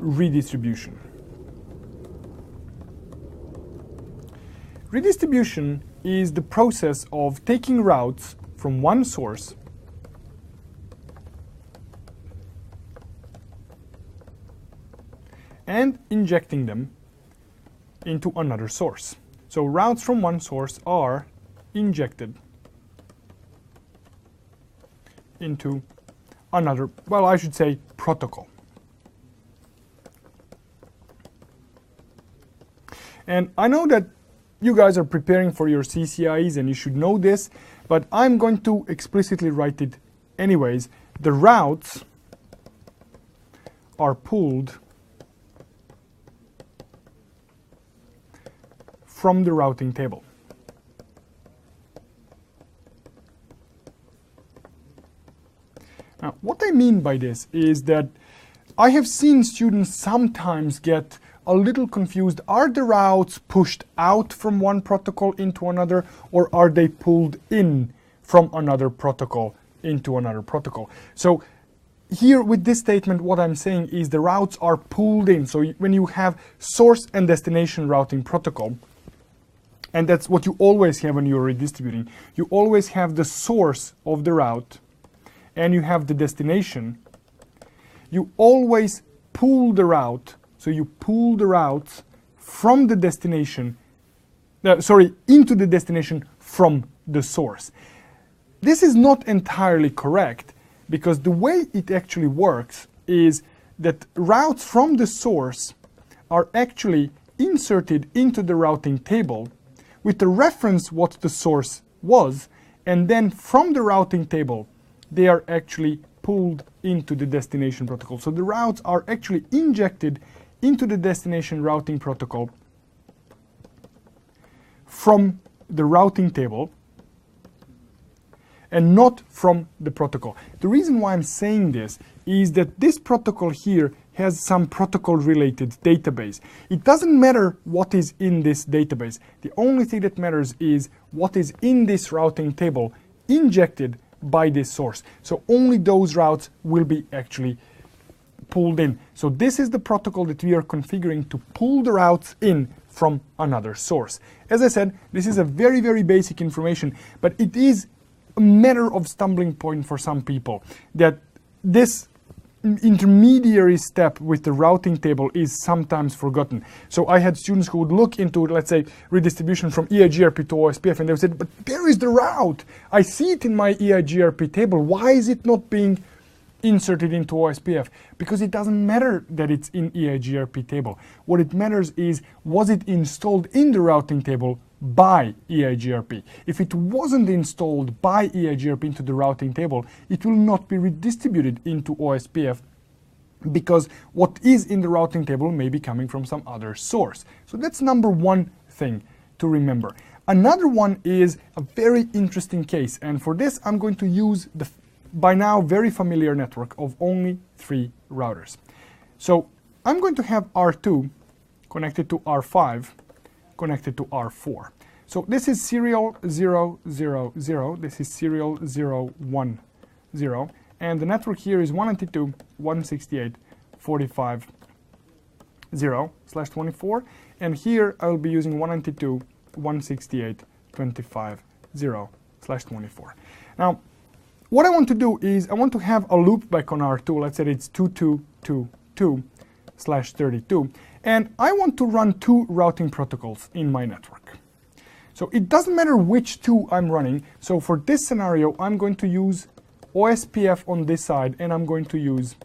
redistribution. Redistribution is the process of taking routes from one source and injecting them into another source. So routes from one source are injected into another, well, I should say protocol. And I know that you guys are preparing for your CCIEs and you should know this, but I'm going to explicitly write it anyways. The routes are pulled from the routing table. Now, what I mean by this is that I have seen students sometimes get a little confused. Are the routes pushed out from one protocol into another, or are they pulled in from another protocol into another protocol? So here with this statement, what I'm saying is the routes are pulled in. So when you have source and destination routing protocol, and that's what you always have when you're redistributing, you always have the source of the route and you have the destination. You always pull the route. So you pull the routes from the destination, into the destination from the source. This is not entirely correct, because the way it actually works is that routes from the source are actually inserted into the routing table with the reference what the source was, and then from the routing table they are actually pulled into the destination protocol. So the routes are actually injected into the destination routing protocol from the routing table and not from the protocol. The reason why I'm saying this is that this protocol here has some protocol related database. It doesn't matter what is in this database. The only thing that matters is what is in this routing table injected by this source. So only those routes will be actually pulled in. So this is the protocol that we are configuring to pull the routes in from another source. As I said, this is a very, very basic information, but it is a matter of stumbling point for some people that this intermediary step with the routing table is sometimes forgotten. So I had students who would look into, let's say, redistribution from EIGRP to OSPF, and they would say, but there is the route. I see it in my EIGRP table. Why is it not being inserted into OSPF? Because it doesn't matter that it's in EIGRP table. What it matters is, was it installed in the routing table by EIGRP? If it wasn't installed by EIGRP into the routing table, it will not be redistributed into OSPF, because what is in the routing table may be coming from some other source. So that's number one thing to remember. Another one is a very interesting case, and for this I'm going to use the by now very familiar network of only 3 routers. So I'm going to have R2 connected to R5 connected to R4. So this is serial 0, 0, 0, this is serial 0, 1, 0, and the network here is 192.168.45.0/24, and here I will be using 192.168.25.0/24. Now, what I want to do is I want to have a loopback on R2. Let's say it's 2222/32, and I want to run 2 routing protocols in my network. So it doesn't matter which 2 I'm running. So for this scenario, I'm going to use OSPF on this side, and I'm going to use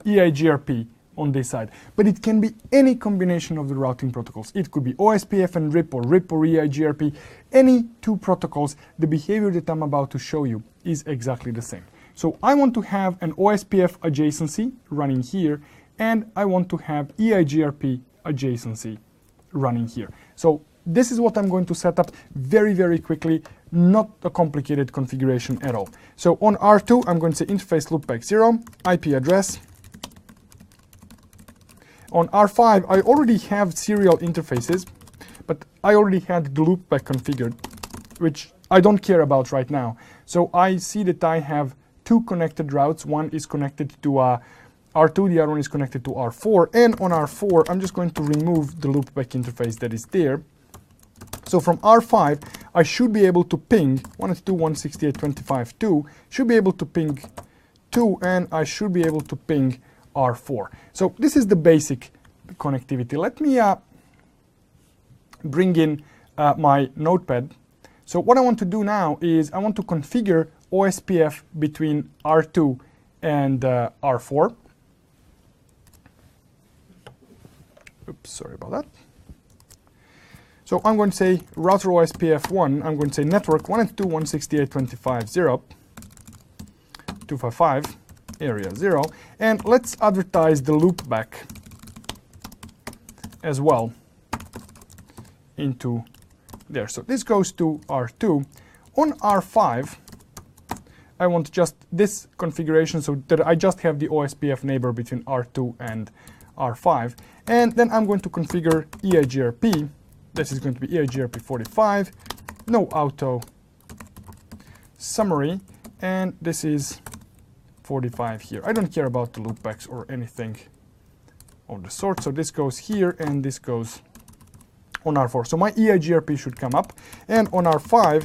EIGRP on this side. But it can be any combination of the routing protocols. It could be OSPF and RIP or EIGRP. Any 2 protocols, the behavior that I'm about to show you is exactly the same. So I want to have an OSPF adjacency running here, and I want to have EIGRP adjacency running here. So this is what I'm going to set up very, very quickly, not a complicated configuration at all. So on R2, I'm going to say interface loopback 0, IP address. On R5, I already have serial interfaces, but I already had the loopback configured, which I don't care about right now. So I see that I have 2 connected routes. One is connected to a R2, the other one is connected to R4, and on R4, I'm just going to remove the loopback interface that is there. So from R5, I should be able to ping 192.168.25.2, should be able to ping 2, and I should be able to ping R4. So this is the basic connectivity. Let me bring in my notepad. So what I want to do now is I want to configure OSPF between R2 and R4. Oops, sorry about that. So I'm going to say router OSPF1, I'm going to say network 192.168.25.0.255, area 0, and let's advertise the loopback as well into there. So this goes to R2. On R5, I want just this configuration so that I just have the OSPF neighbor between R2 and R5. And then I'm going to configure EIGRP. This is going to be EIGRP 45, no auto summary, and this is 45 here. I don't care about the loopbacks or anything of the sort. So this goes here and this goes on R4. So my EIGRP should come up, and on R5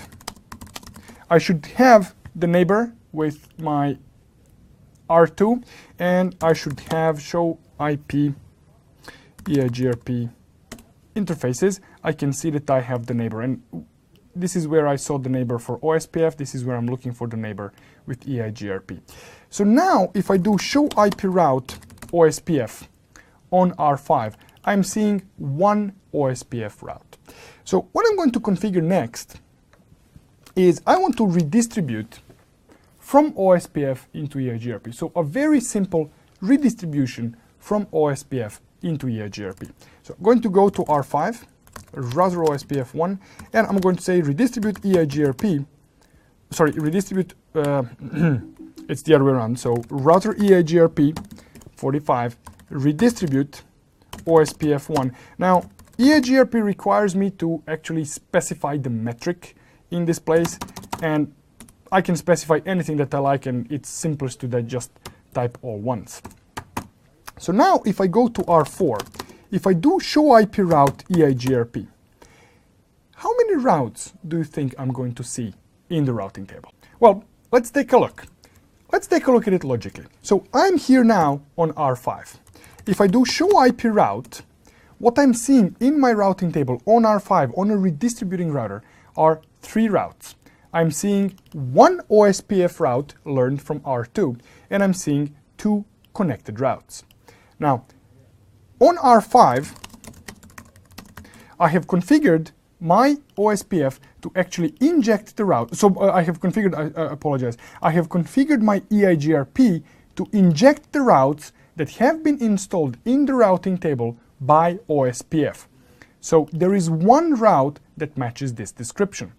I should have the neighbor with my R2, and I should have show IP EIGRP interfaces. I can see that I have the neighbor, and this is where I saw the neighbor for OSPF. This is where I'm looking for the neighbor with EIGRP. So now if I do show IP route OSPF on R5, I'm seeing one OSPF route. So what I'm going to configure next is I want to redistribute from OSPF into EIGRP. So a very simple redistribution from OSPF into EIGRP. So I'm going to go to R5, router OSPF1, and I'm going to say redistribute EIGRP. Sorry, redistribute, it's the other way around. So router EIGRP 45, redistribute OSPF1. Now, EIGRP requires me to actually specify the metric in this place, and I can specify anything that I like, and it's simplest to just type all once. So now if I go to R4, if I do show IP route EIGRP, how many routes do you think I'm going to see in the routing table? Well, let's take a look. Let's take a look at it logically. So I'm here now on R5. If I do show IP route, what I'm seeing in my routing table on R5, on a redistributing router, are 3 routes. I'm seeing one OSPF route learned from R2, and I'm seeing 2 connected routes. Now, on R5, I have configured my OSPF to actually inject the route. So I have configured, I apologize, I have configured my EIGRP to inject the routes that have been installed in the routing table by OSPF. So there is one route that matches this description.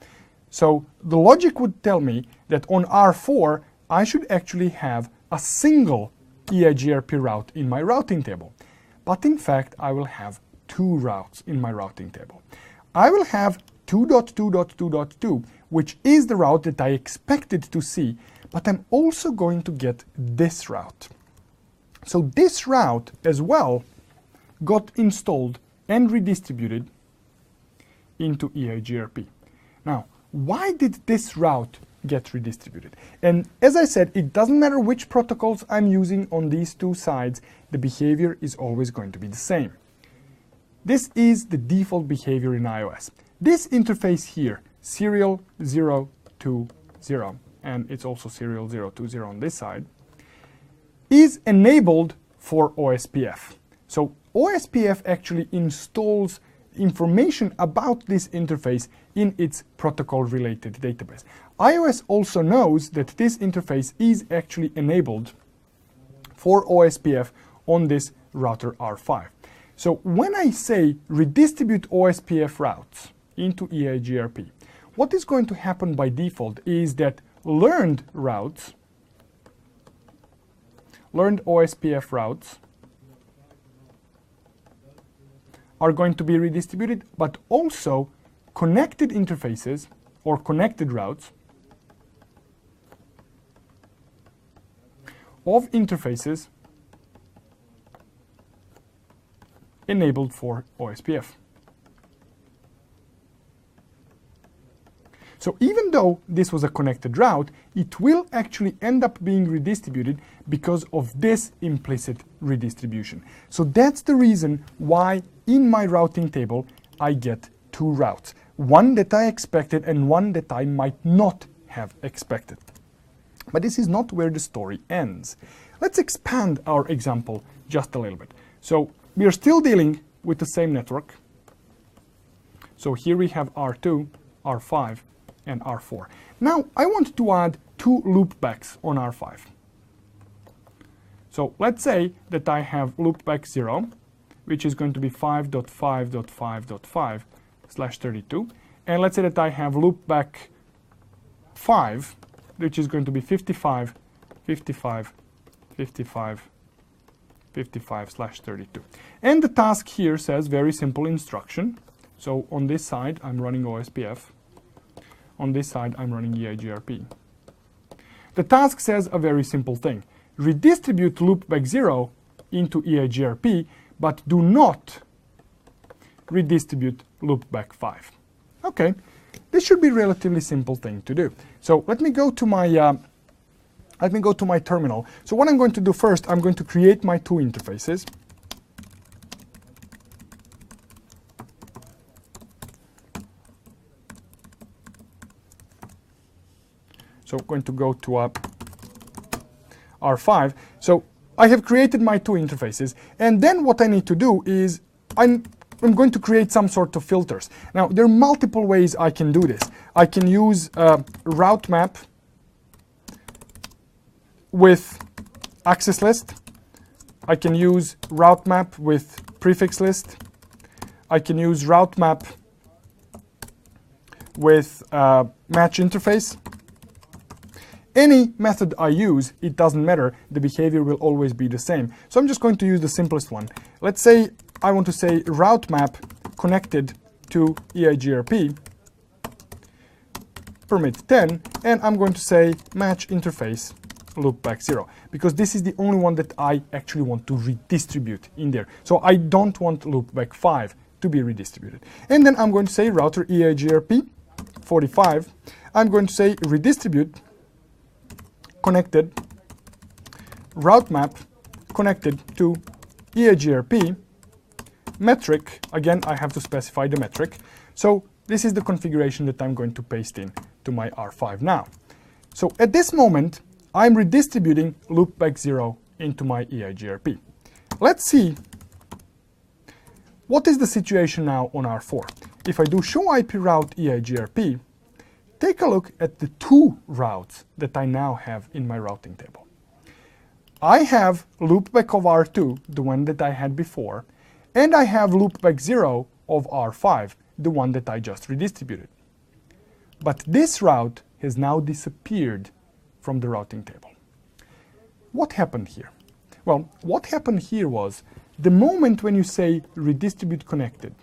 So the logic would tell me that on R4, I should actually have a single EIGRP route in my routing table. But in fact, I will have 2 routes in my routing table. I will have 2.2.2.2, which is the route that I expected to see, but I'm also going to get this route. So this route as well got installed and redistributed into EIGRP. Now, why did this route get redistributed? And as I said, it doesn't matter which protocols I'm using on these 2 sides, the behavior is always going to be the same. This is the default behavior in iOS. This interface here, serial 020, and it's also serial 020 on this side, is enabled for OSPF. So OSPF actually installs information about this interface in its protocol-related database. iOS also knows that this interface is actually enabled for OSPF on this router R5. So when I say redistribute OSPF routes into EIGRP, what is going to happen by default is that learned routes, learned OSPF routes, are going to be redistributed, but also connected interfaces or connected routes of interfaces enabled for OSPF. So even though this was a connected route, it will actually end up being redistributed because of this implicit redistribution. So that's the reason why in my routing table I get two routes. One that I expected and one that I might not have expected. But this is not where the story ends. Let's expand our example just a little bit. So we are still dealing with the same network. So here we have R2, R5, and R4. Now I want to add two loopbacks on R5. So let's say that I have loopback 0, which is going to be 5.5.5.5/32. And let's say that I have loopback 5, which is going to be 55, 55, 55, 55/32. And the task here says very simple instruction. So on this side, I'm running OSPF. On this side, I'm running EIGRP. The task says a very simple thing. Redistribute loopback 0 into EIGRP, but do not redistribute loopback 5. Okay, this should be a relatively simple thing to do. So let me go to my terminal. So what I'm going to do first, I'm going to create my two interfaces. So I'm going to go to R5. So I have created my two interfaces, and then what I need to do is I'm going to create some sort of filters. Now there are multiple ways I can do this. I can use route map with access list. I can use route map with prefix list. I can use route map with match interface. Any method I use, it doesn't matter, the behavior will always be the same. So I'm just going to use the simplest one. Let's say I want to say route map connected to EIGRP, permit 10, and I'm going to say match interface loopback 0, because this is the only one that I actually want to redistribute in there. So I don't want loopback 5 to be redistributed. And then I'm going to say router EIGRP 45. I'm going to say redistribute connected route map connected to EIGRP metric. Again, I have to specify the metric. So this is the configuration that I'm going to paste in to my R5 now. So at this moment, I'm redistributing loopback 0 into my EIGRP. Let's see what is the situation now on R4. If I do show IP route EIGRP, take a look at the two routes that I now have in my routing table. I have loopback of R2, the one that I had before, and I have loopback 0 of R5, the one that I just redistributed. But this route has now disappeared from the routing table. What happened here? Well, what happened here was the moment when you say redistribute connected,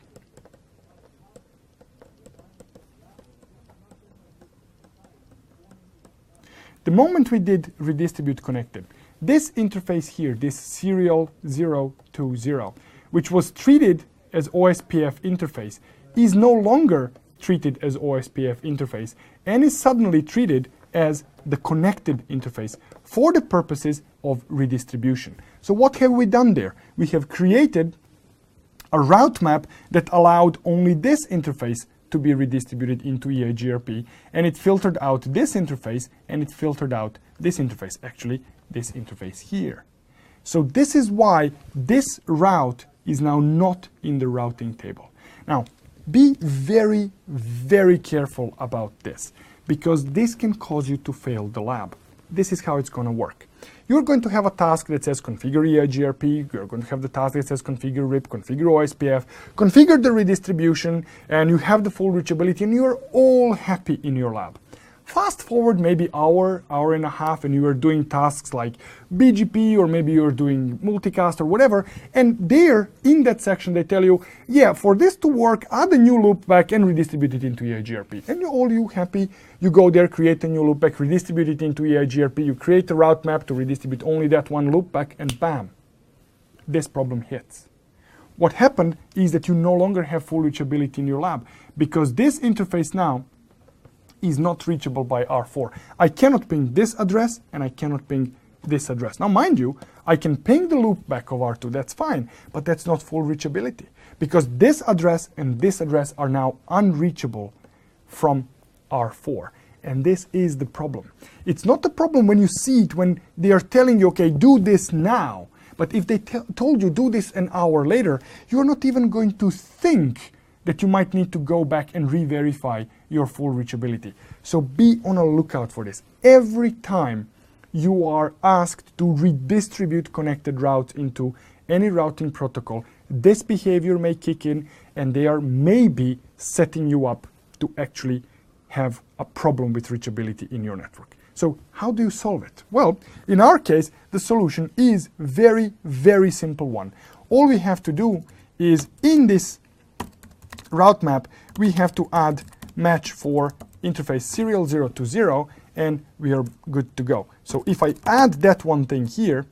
the moment we did redistribute connected, this interface here, this serial 020, which was treated as OSPF interface, is no longer treated as OSPF interface and is suddenly treated as the connected interface for the purposes of redistribution. So what have we done there? We have created a route map that allowed only this interface to be redistributed into EIGRP, and it filtered out this interface, and it filtered out this interface, actually this interface here. So this is why this route is now not in the routing table. Now, be very, very careful about this, because this can cause you to fail the lab. This is how it's going to work. You're going to have a task that says configure EIGRP, you're going to have the task that says configure RIP, configure OSPF, configure the redistribution, and you have the full reachability, and you're all happy in your lab. Fast forward maybe hour and a half, and you are doing tasks like BGP, or maybe you're doing multicast or whatever, and there, in that section, they tell you, yeah, for this to work, add a new loopback and redistribute it into EIGRP. And you happy, you go there, create a new loopback, redistribute it into EIGRP, you create a route map to redistribute only that one loopback, and bam, this problem hits. what happened is that you no longer have full reachability in your lab, because this interface now is not reachable by R4. I cannot ping this address and I cannot ping this address. Now mind you, I can ping the loopback of R2, that's fine, but that's not full reachability, because this address and this address are now unreachable from R4. And this is the problem. It's not the problem when you see it, when they are telling you, okay, do this now. But if they told you do this an hour later, you're not even going to think that you might need to go back and re-verify your full reachability. So be on a lookout for this. Every time you are asked to redistribute connected routes into any routing protocol, this behavior may kick in, and they are maybe setting you up to actually have a problem with reachability in your network. So how do you solve it? Well, in our case, the solution is very, very simple one. All we have to do is, in this route map, we have to add match for interface serial 0 to 0, and we are good to go. So if I add that one thing here,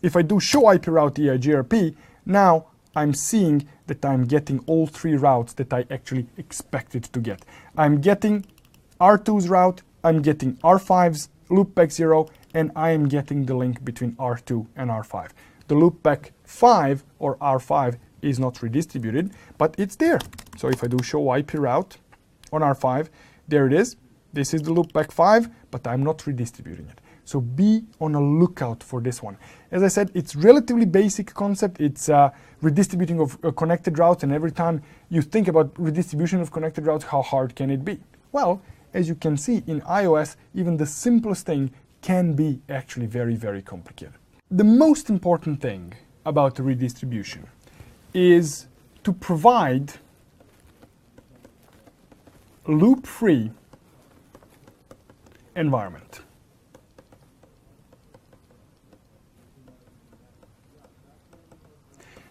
if I do show IP route EIGRP, now I'm seeing that I'm getting all three routes that I actually expected to get. I'm getting R2's route, I'm getting R5's loopback 0, and I am getting the link between R2 and R5. The loopback 5 or R5 is not redistributed, but it's there. So if I do show IP route on R5, there it is. This is the loopback 5, but I'm not redistributing it. So be on a lookout for this one. As I said, it's relatively basic concept. It's redistributing of connected routes, and every time you think about redistribution of connected routes, how hard can it be? Well, as you can see in iOS, even the simplest thing can be actually very, very complicated. The most important thing about the redistribution is to provide loop-free environment.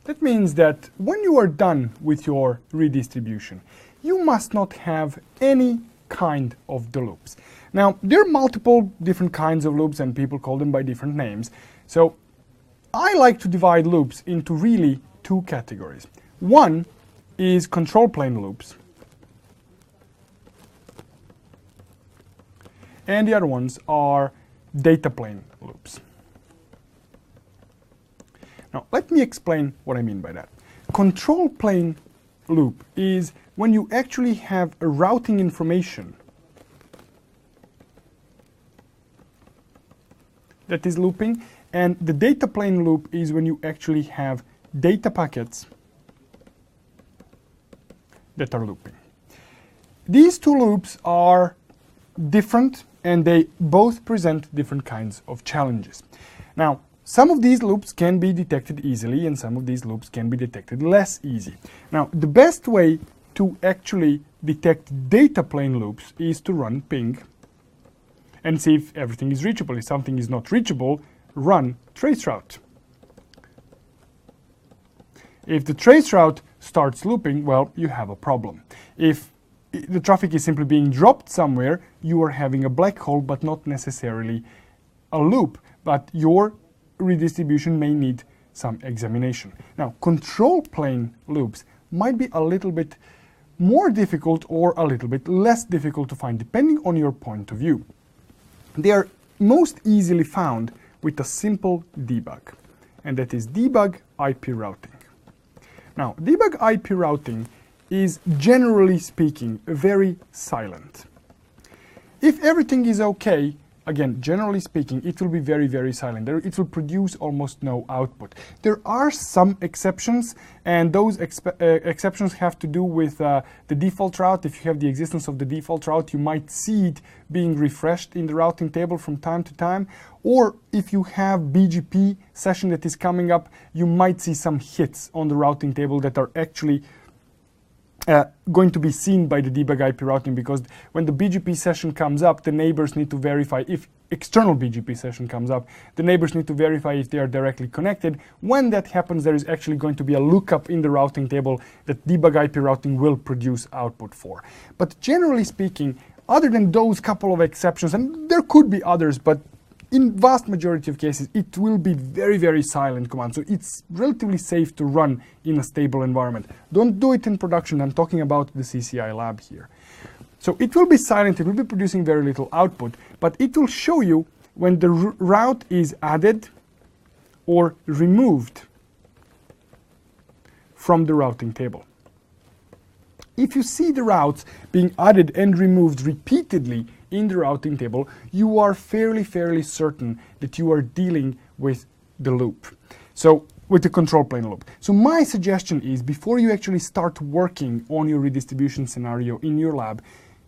That means that when you are done with your redistribution, you must not have any kind of the loops. Now, there are multiple different kinds of loops, and people call them by different names. So I like to divide loops into really two categories. One is control plane loops, and the other ones are data plane loops. Now, let me explain what I mean by that. Control plane loop is when you actually have a routing information that is looping, and the data plane loop is when you actually have data packets that are looping. These two loops are different, and they both present different kinds of challenges. Now, some of these loops can be detected easily, and some of these loops can be detected less easy. Now, the best way to actually detect data plane loops is to run ping and see if everything is reachable. If something is not reachable, run traceroute. If the traceroute starts looping, well, you have a problem. If the traffic is simply being dropped somewhere, you are having a black hole, but not necessarily a loop. But your redistribution may need some examination. Now, control plane loops might be a little bit more difficult or a little bit less difficult to find, depending on your point of view. They are most easily found with a simple debug, and that is debug IP routing. Now, debug IP routing is, generally speaking, very silent. If everything is okay, again, generally speaking, it will be very, very silent. It will produce almost no output. There are some exceptions, and those exceptions have to do with the default route. If you have the existence of the default route, you might see it being refreshed in the routing table from time to time. Or if you have BGP session that is coming up, you might see some hits on the routing table that are actually going to be seen by the debug IP routing, because when the BGP session comes up, the neighbors need to verify. If external BGP session comes up, the neighbors need to verify if they are directly connected. When that happens, there is actually going to be a lookup in the routing table that debug IP routing will produce output for. But generally speaking, other than those couple of exceptions, and there could be others, but in vast majority of cases, it will be very, very silent command. So it's relatively safe to run in a stable environment. Don't do it in production. I'm talking about the CCI lab here. So it will be silent. It will be producing very little output, but it will show you when the route is added or removed from the routing table. If you see the routes being added and removed repeatedly in the routing table, you are fairly certain that you are dealing with the loop. So with the control plane loop. So my suggestion is, before you actually start working on your redistribution scenario in your lab,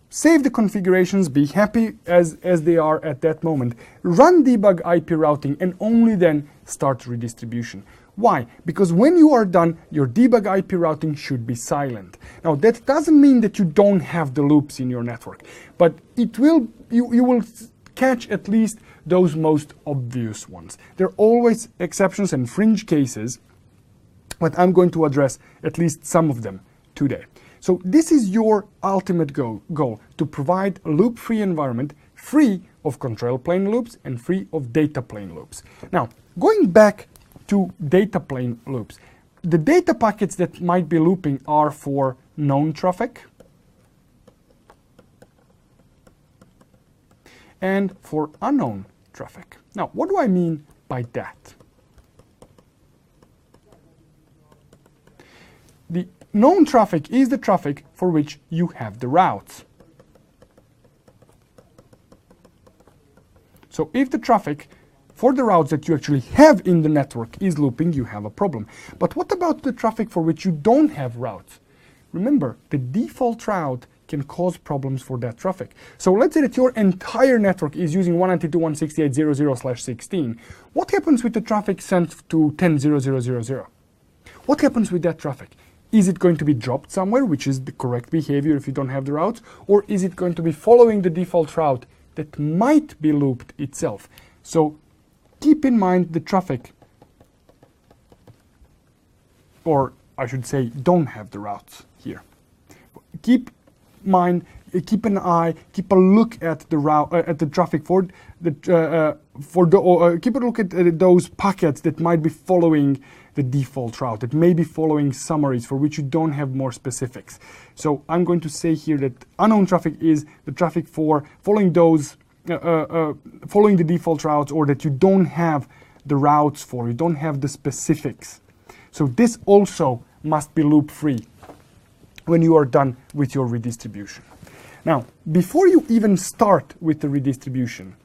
save the configurations, be happy as they are at that moment, run debug IP routing, and only then start redistribution. Why? Because when you are done, your debug IP routing should be silent. Now that doesn't mean that you don't have the loops in your network, but it will, you will catch at least those most obvious ones. There are always exceptions and fringe cases, but I'm going to address at least some of them today. So this is your ultimate goal, to provide a loop-free environment, free of control plane loops and free of data plane loops. Now, going back to data plane loops, the data packets that might be looping are for known traffic and for unknown traffic. Now, what do I mean by that? The known traffic is the traffic for which you have the routes. So if the traffic for the routes that you actually have in the network is looping, you have a problem. But what about the traffic for which you don't have routes? Remember, the default route can cause problems for that traffic. So let's say that your entire network is using 192.168.0.0/16. What happens with the traffic sent to 10.0.0.0.0? What happens with that traffic? Is it going to be dropped somewhere, which is the correct behavior if you don't have the routes? Or is it going to be following the default route that might be looped itself? So keep in mind the traffic, or I should say, don't have the routes here. Keep an eye, keep a look at the route, at the traffic for the keep a look at those packets that might be following the default route, that may be following summaries for which you don't have more specifics. So I'm going to say here that unknown traffic is the traffic for following those following the default routes, or that you don't have the routes for, you don't have the specifics. So this also must be loop free when you are done with your redistribution. Now, before you even start with the redistribution,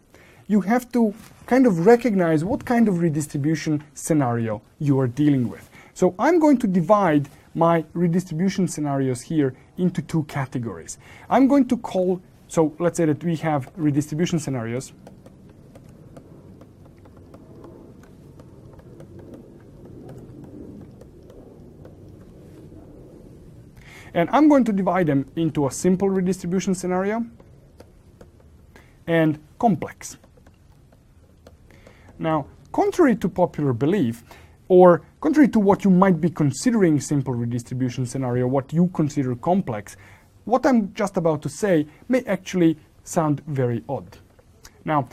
you have to kind of recognize what kind of redistribution scenario you are dealing with. So I'm going to divide my redistribution scenarios here into two categories. I'm going to call, so let's say that we have redistribution scenarios. And I'm going to divide them into a simple redistribution scenario and complex. Now, contrary to popular belief, or contrary to what you might be considering simple redistribution scenario, what you consider complex, what I'm just about to say may actually sound very odd. Now,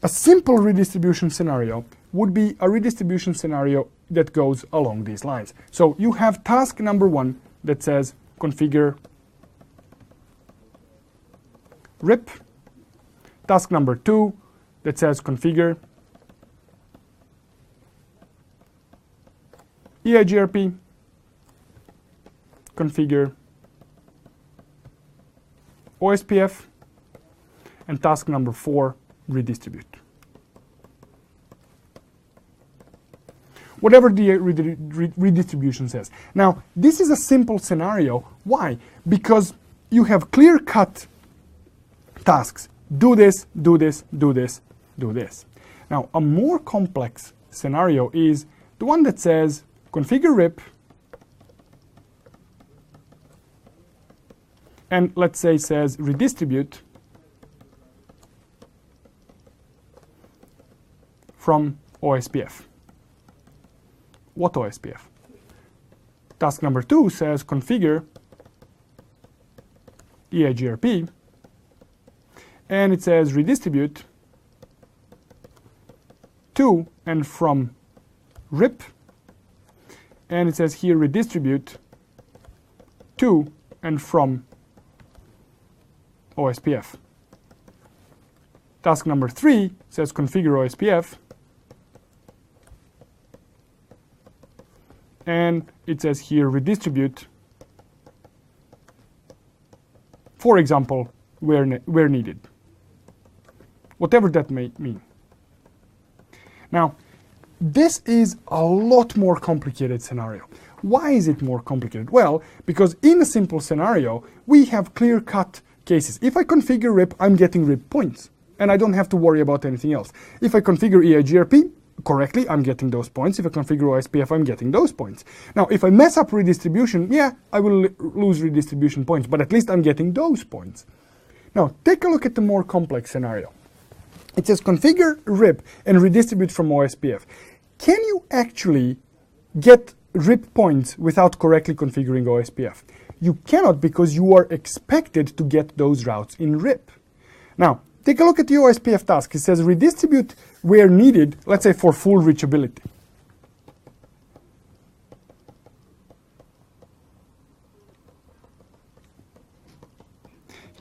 a simple redistribution scenario would be a redistribution scenario that goes along these lines. So you have task number 1 that says configure RIP, task number 2 that says configure EIGRP, configure OSPF, and task number 4, redistribute. Whatever the redistribution says. Now, this is a simple scenario. Why? Because you have clear-cut tasks. Do this, do this, do this, do this. Now, a more complex scenario is the one that says configure RIP, and let's say says redistribute from OSPF. What OSPF? Task number 2 says configure EIGRP, and it says redistribute to and from RIP, and it says here redistribute to and from OSPF. Task number 3 says configure OSPF, and it says here redistribute, for example, where needed. Whatever that may mean. Now, this is a lot more complicated scenario. Why is it more complicated? Well, because in a simple scenario, we have clear-cut cases. If I configure RIP, I'm getting RIP points, and I don't have to worry about anything else. If I configure EIGRP correctly, I'm getting those points. If I configure OSPF, I'm getting those points. Now, if I mess up redistribution, yeah, I will lose redistribution points, but at least I'm getting those points. Now, take a look at the more complex scenario. It says configure RIP and redistribute from OSPF. Can you actually get RIP points without correctly configuring OSPF? You cannot, because you are expected to get those routes in RIP. Now, take a look at the OSPF task. It says redistribute where needed, let's say for full reachability.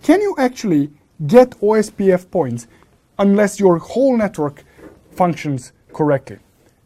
Can you actually get OSPF points unless your whole network functions correctly?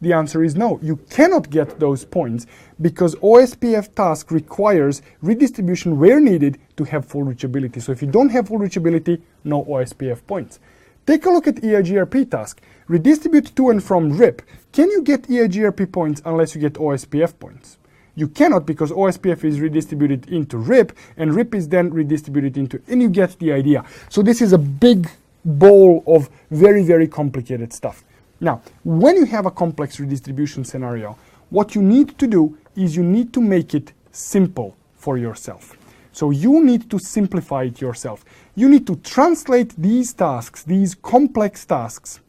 The answer is no. You cannot get those points because OSPF task requires redistribution where needed to have full reachability. So if you don't have full reachability, no OSPF points. Take a look at EIGRP task. Redistribute to and from RIP. Can you get EIGRP points unless you get OSPF points? You cannot, because OSPF is redistributed into RIP, and RIP is then redistributed into, and you get the idea. So this is a big bowl of very, very complicated stuff. Now, when you have a complex redistribution scenario, what you need to do is you need to make it simple for yourself. So you need to simplify it yourself. You need to translate these tasks, these complex tasks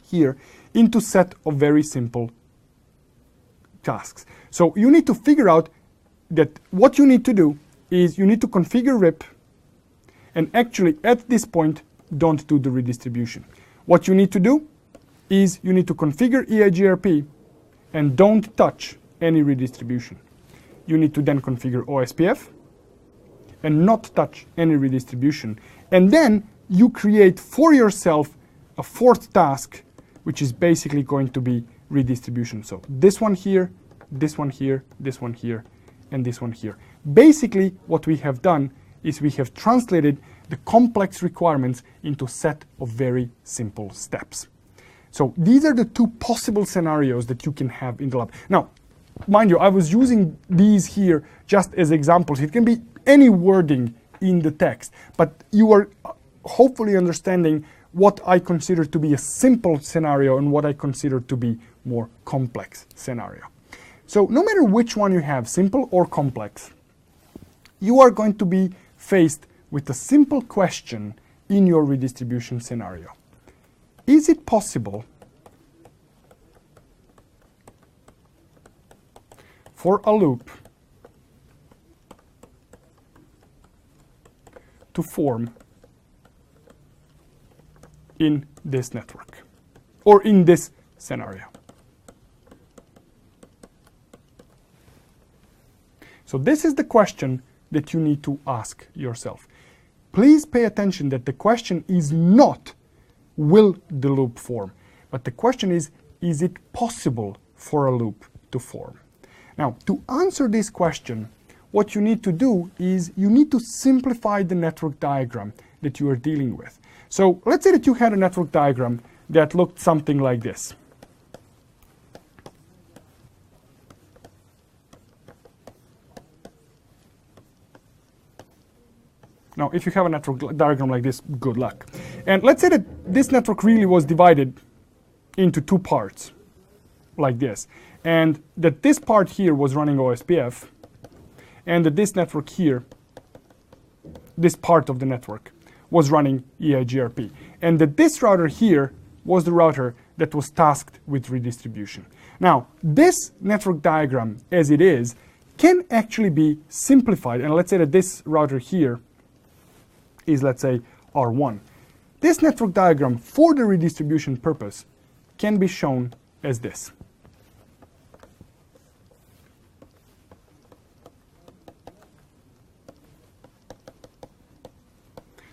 here, into a set of very simple tasks. So you need to figure out that what you need to do is you need to configure RIP, and actually at this point don't do the redistribution. What you need to do is you need to configure EIGRP and don't touch any redistribution. You need to then configure OSPF and not touch any redistribution. And then you create for yourself a fourth task, which is basically going to be redistribution. So this one here, this one here, this one here, and this one here. Basically, what we have done is we have translated the complex requirements into a set of very simple steps. So these are the two possible scenarios that you can have in the lab. Now, mind you, I was using these here just as examples. It can be any wording in the text, but you are hopefully understanding what I consider to be a simple scenario and what I consider to be more complex scenario. So no matter which one you have, simple or complex, you are going to be faced with a simple question in your redistribution scenario. Is it possible for a loop to form in this network or in this scenario? So this is the question that you need to ask yourself. Please pay attention that the question is not, will the loop form? But the question is it possible for a loop to form? Now, to answer this question, what you need to do is you need to simplify the network diagram that you are dealing with. So let's say that you had a network diagram that looked something like this. Now, if you have a network diagram like this, good luck. And let's say that this network really was divided into two parts, like this. And that this part here was running OSPF, and that this network here, this part of the network, was running EIGRP. And that this router here was the router that was tasked with redistribution. Now, this network diagram, as it is, can actually be simplified. And let's say that this router here is, let's say, R1. This network diagram, for the redistribution purpose, can be shown as this.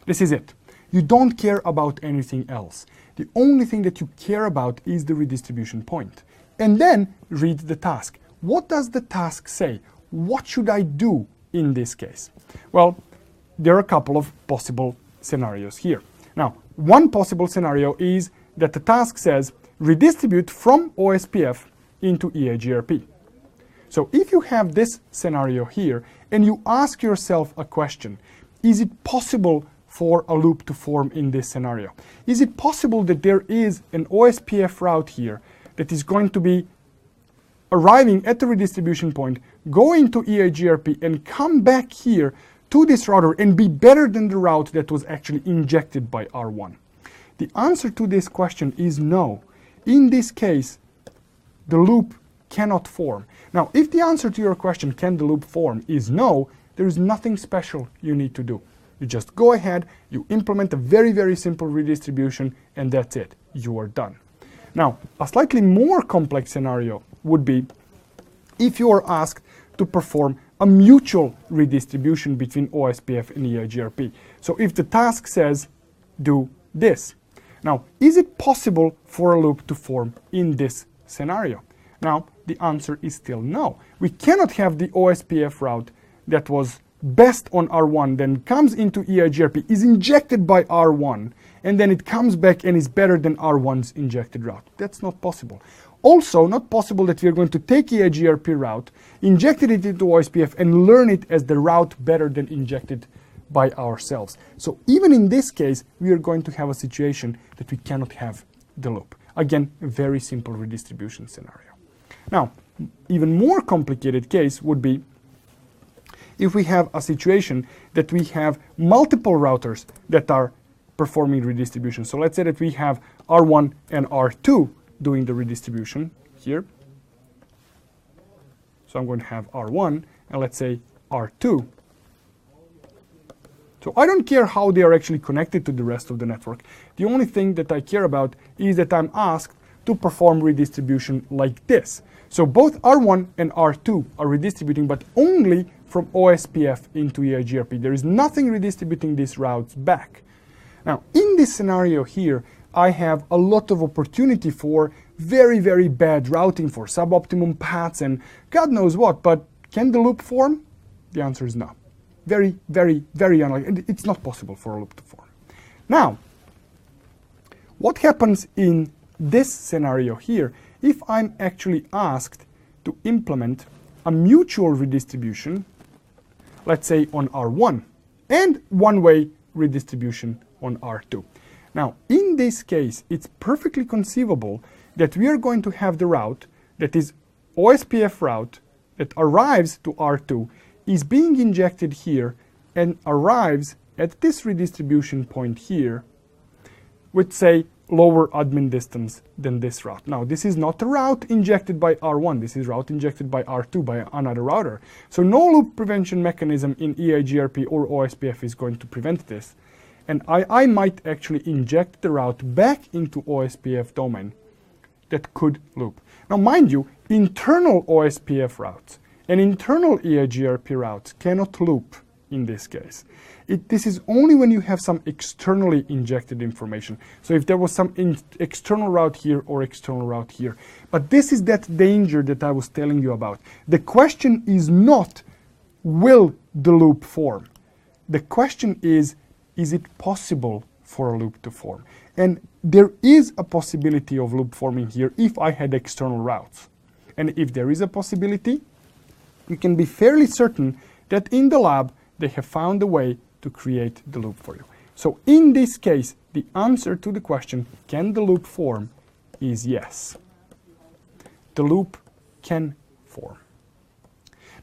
This is it. You don't care about anything else. The only thing that you care about is the redistribution point. And then read the task. What does the task say? What should I do in this case? Well, there are a couple of possible scenarios here. Now, one possible scenario is that the task says redistribute from OSPF into EIGRP. So if you have this scenario here and you ask yourself a question, is it possible for a loop to form in this scenario? Is it possible that there is an OSPF route here that is going to be arriving at the redistribution point, going to EIGRP and come back here to this router and be better than the route that was actually injected by R1? The answer to this question is no. In this case, the loop cannot form. Now, if the answer to your question, can the loop form, is no, there is nothing special you need to do. You just go ahead, you implement a very, very simple redistribution, and that's it. You are done. Now, a slightly more complex scenario would be if you are asked to perform a mutual redistribution between OSPF and EIGRP. So if the task says, do this. Now, is it possible for a loop to form in this scenario? Now, the answer is still no. We cannot have the OSPF route that was best on R1, then comes into EIGRP, is injected by R1, and then it comes back and is better than R1's injected route. That's not possible. Also, not possible that we are going to take EIGRP route, injected it into OSPF, and learn it as the route better than injected by ourselves. So even in this case, we are going to have a situation that we cannot have the loop. Again, a very simple redistribution scenario. Now, even more complicated case would be if we have a situation that we have multiple routers that are performing redistribution. So let's say that we have R1 and R2 doing the redistribution here. So I'm going to have R1 and let's say R2. So I don't care how they are actually connected to the rest of the network. The only thing that I care about is that I'm asked to perform redistribution like this. So both R1 and R2 are redistributing, but only from OSPF into EIGRP. There is nothing redistributing these routes back. Now, in this scenario here, I have a lot of opportunity for very, very bad routing, for suboptimum paths and God knows what, but can the loop form? The answer is no. Very, very, very unlikely. It's not possible for a loop to form. Now, what happens in this scenario here if I'm actually asked to implement a mutual redistribution, let's say on R1, and one-way redistribution on R2. Now, in this case, it's perfectly conceivable that we are going to have the route that is OSPF route that arrives to R2, is being injected here, and arrives at this redistribution point here with, say, lower admin distance than this route. Now, this is not a route injected by R1, this is route injected by R2 by another router. So no loop prevention mechanism in EIGRP or OSPF is going to prevent this. And I might actually inject the route back into OSPF domain that could loop. Now, mind you, internal OSPF routes and internal EIGRP routes cannot loop in this case. This is only when you have some externally injected information. So if there was some external route here or external route here. But this is that danger that I was telling you about. The question is not, will the loop form? The question is it possible for a loop to form? And there is a possibility of loop forming here if I had external routes. And if there is a possibility, you can be fairly certain that in the lab they have found a way to create the loop for you. So in this case, the answer to the question, can the loop form, is yes. The loop can form.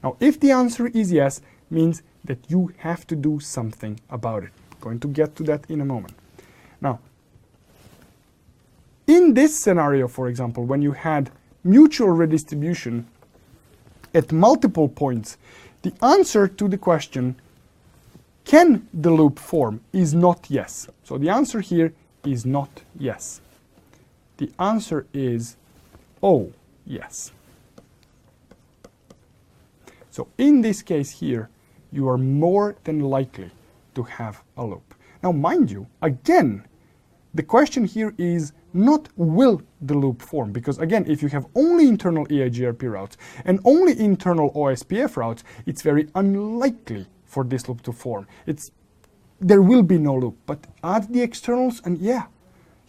Now, if the answer is yes, means that you have to do something about it. I'm going to get to that in a moment. Now, in this scenario, for example, when you had mutual redistribution at multiple points, the answer to the question, can the loop form, is not yes. So the answer here is not yes. The answer is, oh, yes. So in this case here, you are more than likely to have a loop. Now, mind you, again, the question here is not will the loop form, because again, if you have only internal EIGRP routes and only internal OSPF routes, it's very unlikely for this loop to form. There will be no loop, but add the externals and yeah,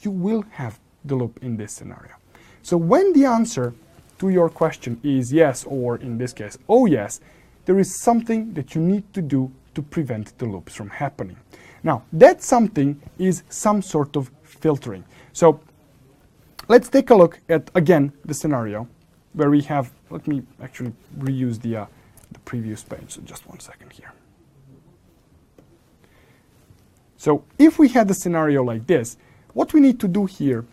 you will have the loop in this scenario. So when the answer to your question is yes, or in this case, oh yes, there is something that you need to do to prevent the loops from happening. Now, that something is some sort of filtering. So let's take a look at, again, the scenario where we have, let me actually reuse the previous page, so just one second here. So if we had a scenario like this, what we need to do here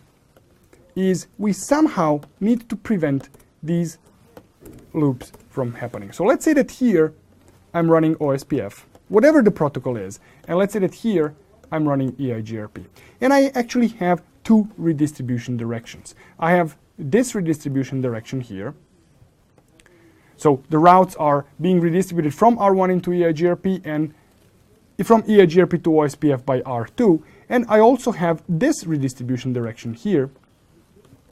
is we somehow need to prevent these loops from happening. So let's say that here I'm running OSPF, whatever the protocol is, and let's say that here I'm running EIGRP. And I actually have two redistribution directions. I have this redistribution direction here. So the routes are being redistributed from R1 into EIGRP and from EIGRP to OSPF by R2. And I also have this redistribution direction here,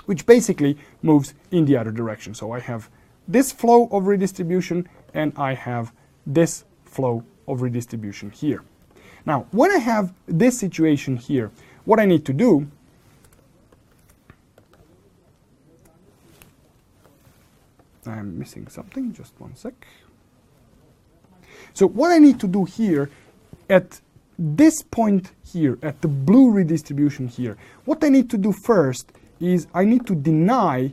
which basically moves in the other direction. So I have this flow of redistribution and I have this flow of redistribution here. Now, when I have this situation here, what I need to do I'm missing something, just one sec. So what I need to do here at this point here, at the blue redistribution here, what I need to do first is I need to deny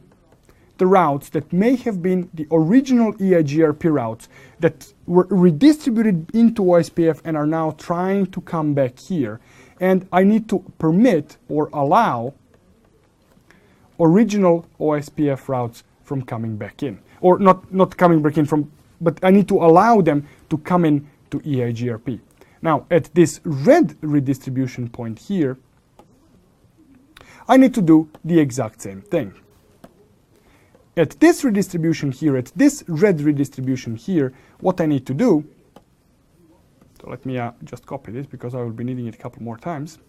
the routes that may have been the original EIGRP routes that were redistributed into OSPF and are now trying to come back here. And I need to permit or allow original OSPF routes from coming back in. Or not coming back in from, but I need to allow them to come in to EIGRP. Now, at this red redistribution point here, I need to do the exact same thing. At this redistribution here, at this red redistribution here, what I need to do, so let me just copy this because I will be needing it a couple more times.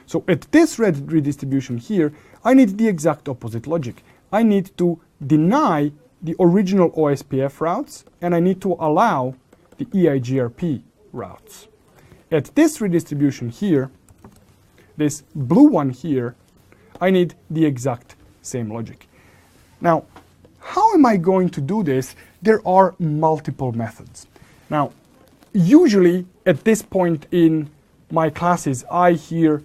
So at this red redistribution here, I need the exact opposite logic. I need to deny the original OSPF routes and I need to allow the EIGRP routes. At this redistribution here, this blue one here, I need the exact same logic. Now, how am I going to do this? There are multiple methods. Now, usually at this point in my classes, I hear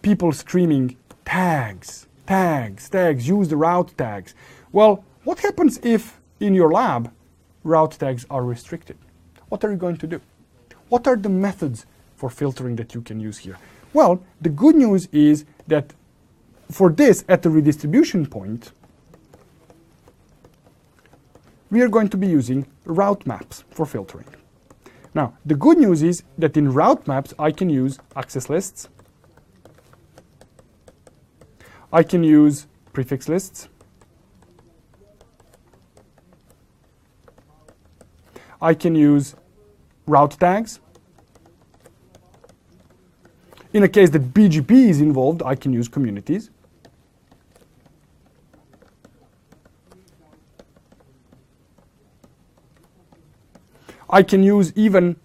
people screaming, tags, tags, tags, use the route tags. Well, what happens if in your lab route tags are restricted? What are you going to do? What are the methods for filtering that you can use here? Well, the good news is that for this, at the redistribution point, we are going to be using route maps for filtering. Now, the good news is that in route maps, I can use access lists, I can use prefix lists, I can use route tags. In a case that BGP is involved, I can use communities. I can use even,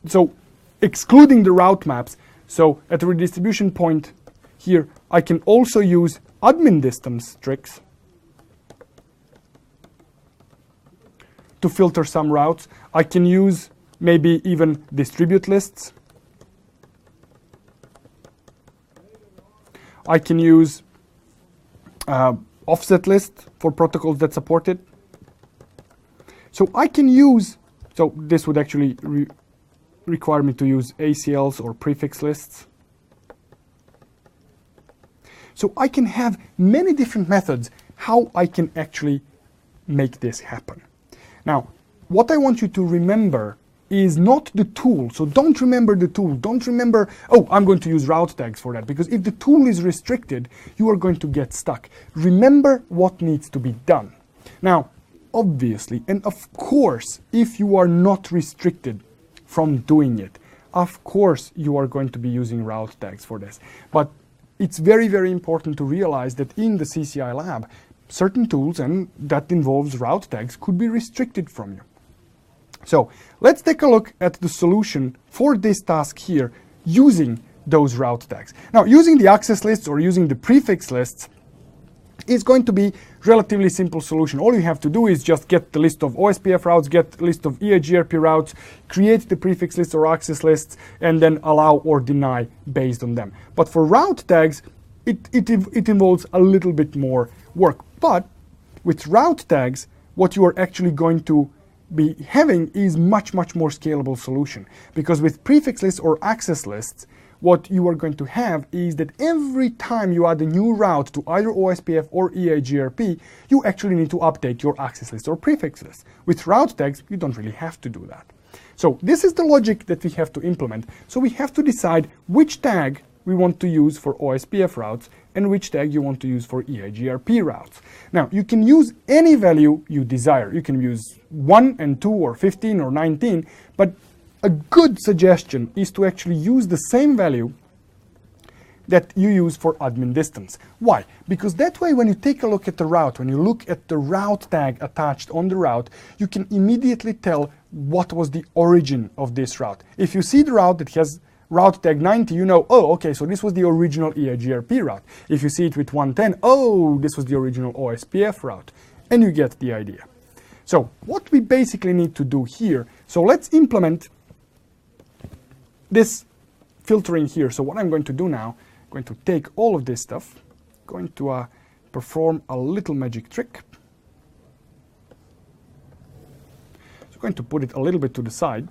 so excluding the route maps, so at the redistribution point here, I can also use admin distance tricks to filter some routes. I can use maybe even distribute lists. I can use offset list for protocols that support it. So I can use, so this would actually require me to use ACLs or prefix lists. So I can have many different methods how I can actually make this happen. Now, what I want you to remember is not the tool. So don't remember the tool. Don't remember, oh, I'm going to use route tags for that. Because if the tool is restricted, you are going to get stuck. Remember what needs to be done. Now, obviously, and of course, if you are not restricted from doing it, of course you are going to be using route tags for this. But it's very, very important to realize that in the CCI lab, certain tools, and that involves route tags, could be restricted from you. So let's take a look at the solution for this task here using those route tags. Now, using the access lists or using the prefix lists is going to be relatively simple solution. All you have to do is just get the list of OSPF routes, get the list of EIGRP routes, create the prefix lists or access lists, and then allow or deny based on them. But for route tags, it involves a little bit more work. But with route tags, what you are actually going to be having is much more scalable solution. Because with prefix lists or access lists, what you are going to have is that every time you add a new route to either OSPF or EIGRP, you actually need to update your access list or prefix list. With route tags, you don't really have to do that. So this is the logic that we have to implement. So we have to decide which tag we want to use for OSPF routes and which tag you want to use for EIGRP routes. Now, you can use any value you desire. You can use 1 and 2 or 15 or 19, but a good suggestion is to actually use the same value that you use for admin distance. Why? Because that way when you take a look at the route, when you look at the route tag attached on the route, you can immediately tell what was the origin of this route. If you see the route that has route tag 90, you know, oh, okay, so this was the original EIGRP route. If you see it with 110, oh, this was the original OSPF route. And you get the idea. So what we basically need to do here, so let's implement this filtering here. So what I'm going to do now, I'm going to take all of this stuff, going to perform a little magic trick. So I'm going to put it a little bit to the side.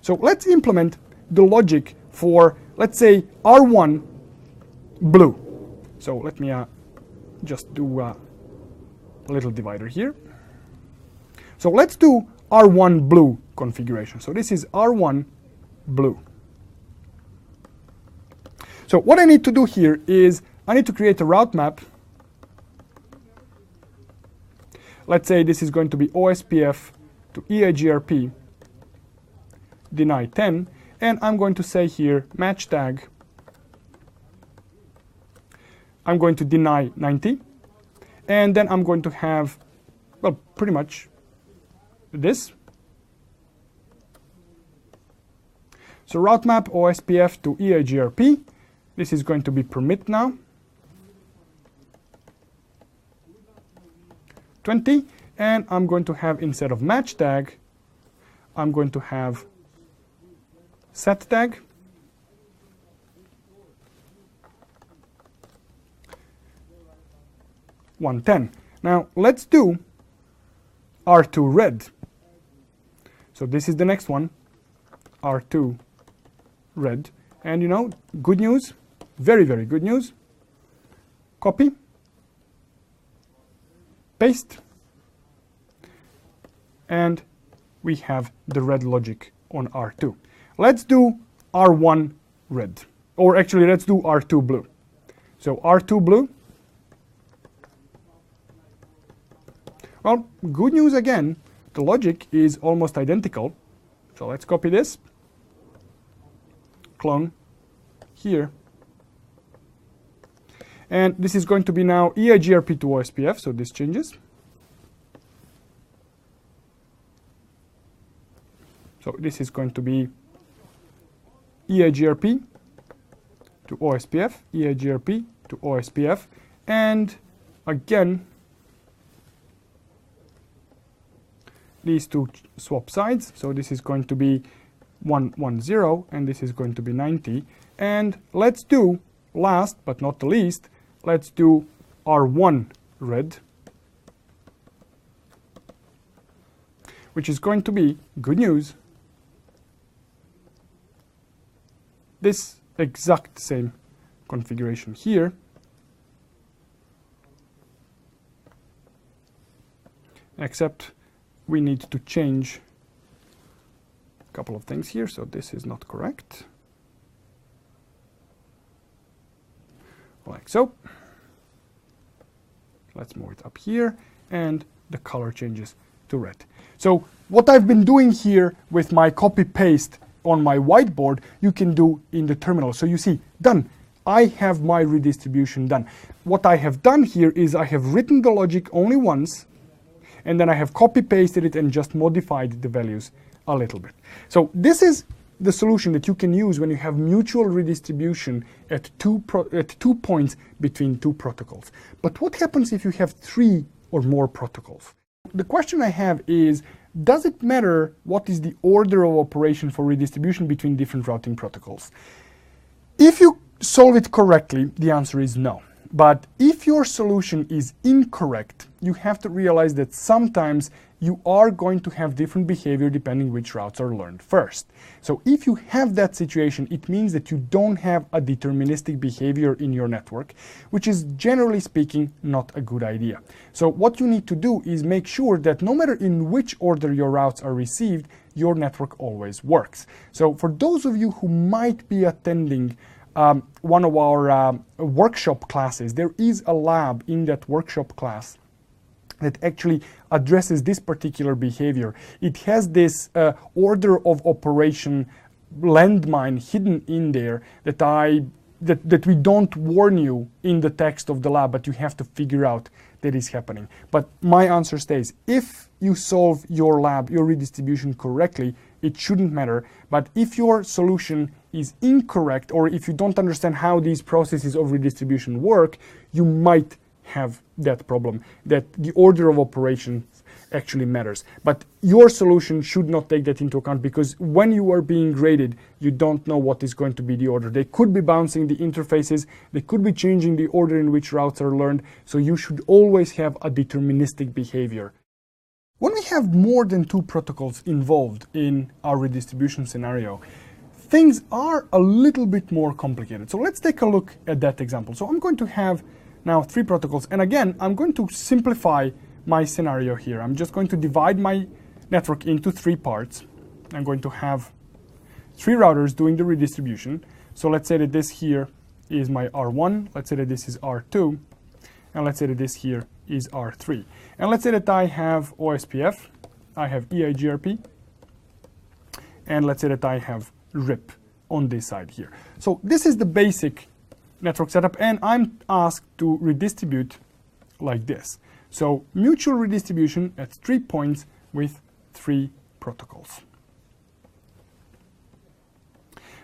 So let's implement the logic for, let's say, R1 blue. So let me just do a little divider here. So let's do R1 blue configuration. So this is R1 blue. So what I need to do here is I need to create a route map. Let's say this is going to be OSPF to EIGRP deny 10, and I'm going to say here match tag. I'm going to deny 90, and then I'm going to have, well, pretty much this. So route map OSPF to EIGRP. This is going to be permit now. 20, and I'm going to have, instead of match tag, I'm going to have set tag. $110. Now let's do R2 red. So this is the next one, R2 red. And you know, good news, very, very good news. Copy, paste, and we have the red logic on R2. Let's do R1 red, or actually let's do R2 blue. So R2 blue. Well, good news again, the logic is almost identical. So let's copy this, clone here. And this is going to be now EIGRP to OSPF, so this changes. So this is going to be EIGRP to OSPF, EIGRP to OSPF, and again, these two swap sides. So this is going to be 110, and this is going to be 90. And let's do, last but not the least, let's do R1 red, which is going to be, good news, this exact same configuration here. Except we need to change a couple of things here. So this is not correct. Like so. Let's move it up here, and the color changes to red. So what I've been doing here with my copy-paste on my whiteboard, you can do in the terminal. So you see, done. I have my redistribution done. What I have done here is I have written the logic only once, and then I have copy-pasted it and just modified the values a little bit. So this is the solution that you can use when you have mutual redistribution at two points between two protocols. But what happens if you have 3 or more protocols? The question I have is, does it matter what is the order of operation for redistribution between different routing protocols? If you solve it correctly, the answer is no. But if your solution is incorrect, you have to realize that sometimes you are going to have different behavior depending which routes are learned first. So if you have that situation, it means that you don't have a deterministic behavior in your network, which is generally speaking not a good idea. So what you need to do is make sure that no matter in which order your routes are received, your network always works. So for those of you who might be attending one of our workshop classes, there is a lab in that workshop class that actually addresses this particular behavior. It has this order of operation landmine hidden in there that we don't warn you in the text of the lab, but you have to figure out that is happening. But my answer stays, if you solve your lab, your redistribution correctly, it shouldn't matter. But if your solution is incorrect, or if you don't understand how these processes of redistribution work, you might have that problem, that the order of operations actually matters. But your solution should not take that into account, because when you are being graded, you don't know what is going to be the order. They could be bouncing the interfaces, they could be changing the order in which routes are learned, so you should always have a deterministic behavior. When we have more than 2 protocols involved in our redistribution scenario, things are a little bit more complicated. So let's take a look at that example. So I'm going to have now 3 protocols, and again, I'm going to simplify my scenario here. I'm just going to divide my network into 3 parts. I'm going to have 3 routers doing the redistribution. So let's say that this here is my R1, let's say that this is R2, and let's say that this here is R3. And let's say that I have OSPF, I have EIGRP, and let's say that I have RIP on this side here. So this is the basic network setup, and I'm asked to redistribute like this. So mutual redistribution at 3 points with 3 protocols.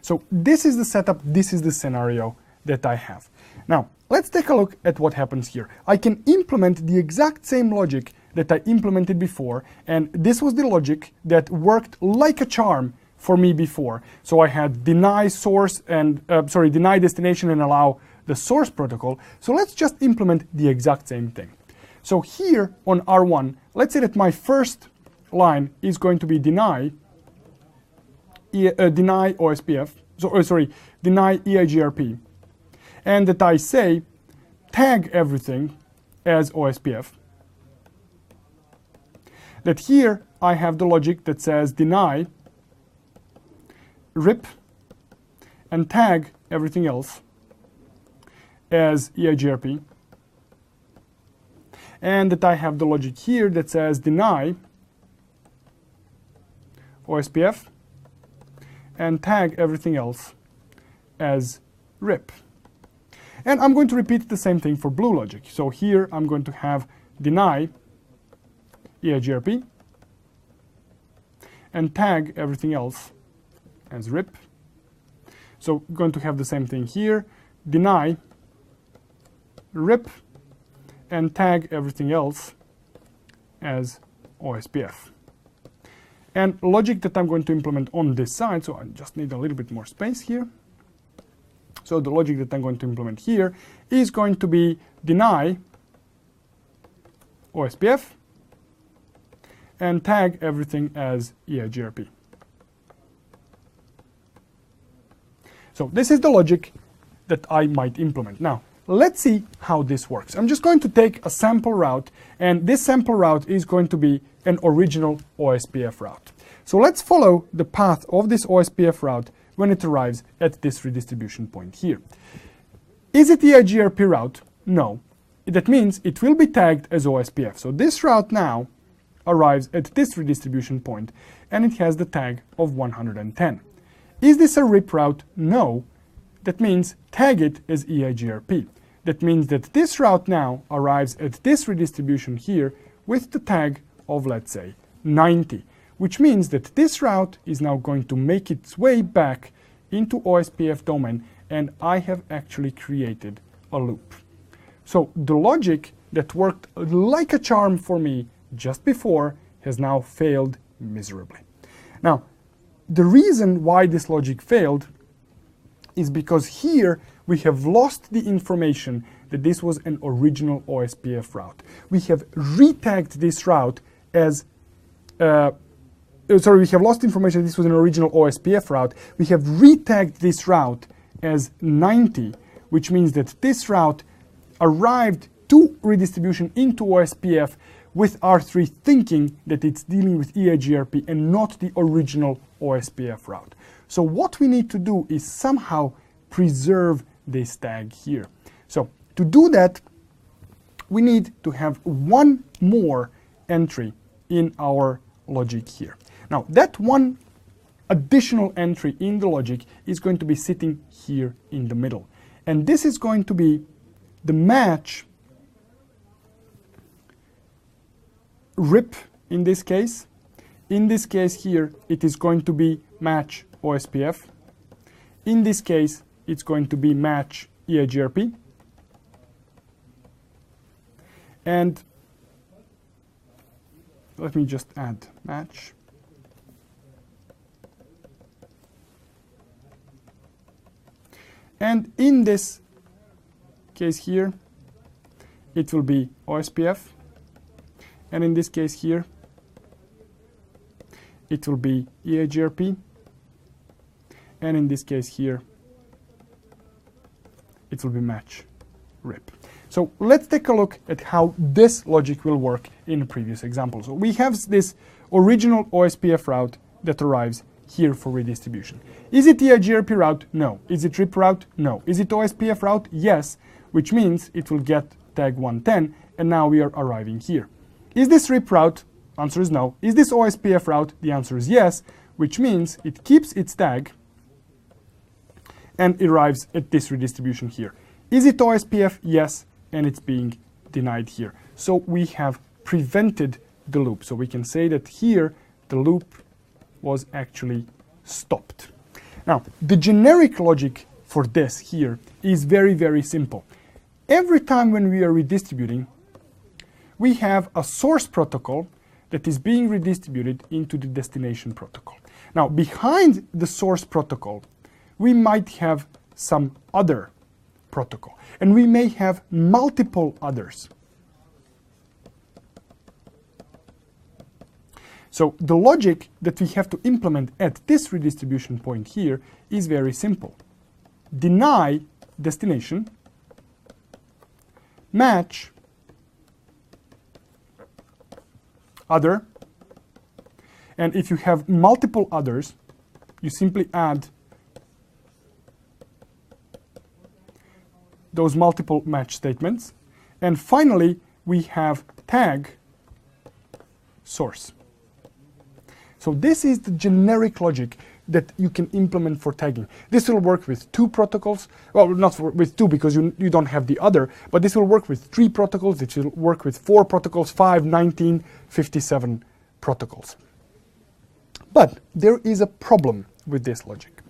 So this is the setup, this is the scenario that I have. Now, let's take a look at what happens here. I can implement the exact same logic that I implemented before, and this was the logic that worked like a charm for me before. So I had deny source and deny destination and allow the source protocol. So let's just implement the exact same thing. So here on R1, let's say that my first line is going to be deny OSPF, deny EIGRP, and that I say tag everything as OSPF. That here I have the logic that says deny RIP and tag everything else as EIGRP, and that I have the logic here that says deny OSPF and tag everything else as RIP. And I'm going to repeat the same thing for blue logic. So here I'm going to have deny EIGRP and tag everything else as RIP. So I'm going to have the same thing here, deny RIP and tag everything else as OSPF. And logic that I'm going to implement on this side, so I just need a little bit more space here. So the logic that I'm going to implement here is going to be deny OSPF and tag everything as EIGRP. So this is the logic that I might implement. Now, let's see how this works. I'm just going to take a sample route, and this sample route is going to be an original OSPF route. So let's follow the path of this OSPF route when it arrives at this redistribution point here. Is it EIGRP route? No. That means it will be tagged as OSPF. So this route now arrives at this redistribution point and it has the tag of 110. Is this a RIP route? No. That means tag it as EIGRP. That means that this route now arrives at this redistribution here with the tag of, let's say, 90, which means that this route is now going to make its way back into OSPF domain, and I have actually created a loop. So the logic that worked like a charm for me just before has now failed miserably. Now, the reason why this logic failed is because here we have lost the information that this was an original OSPF route. We have retagged this route as, we have lost information that this was an original OSPF route. We have retagged this route as 90, which means that this route arrived to redistribution into OSPF with R3 thinking that it's dealing with EIGRP and not the original OSPF route. So what we need to do is somehow preserve this tag here. So to do that, we need to have one more entry in our logic here. Now that one additional entry in the logic is going to be sitting here in the middle. And this is going to be the match RIP in this case. In this case here, it is going to be match OSPF. In this case, it's going to be match EIGRP. And let me just add match. And in this case here, it will be OSPF. And in this case here, it will be EIGRP. And in this case here, it will be match RIP. So let's take a look at how this logic will work in the previous example. So we have this original OSPF route that arrives here for redistribution. Is it EIGRP route? No. Is it RIP route? No. Is it OSPF route? Yes, which means it will get tag 110, and now we are arriving here. Is this RIP route? Answer is no. Is this OSPF route? The answer is yes, which means it keeps its tag and it arrives at this redistribution here. Is it OSPF? Yes, and it's being denied here. So we have prevented the loop. So we can say that here the loop was actually stopped. Now, the generic logic for this here is very, very simple. Every time when we are redistributing, we have a source protocol that is being redistributed into the destination protocol. Now, behind the source protocol, we might have some other protocol, and we may have multiple others. So the logic that we have to implement at this redistribution point here is very simple. Deny destination, match other, and if you have multiple others, you simply add those multiple match statements. And finally, we have tag source. So this is the generic logic that you can implement for tagging. This will work with two protocols. Well, not with two because you don't have the other, but this will work with 3 protocols. It will work with 4 protocols, 5, 19, 57 protocols. But there is a problem with this logic.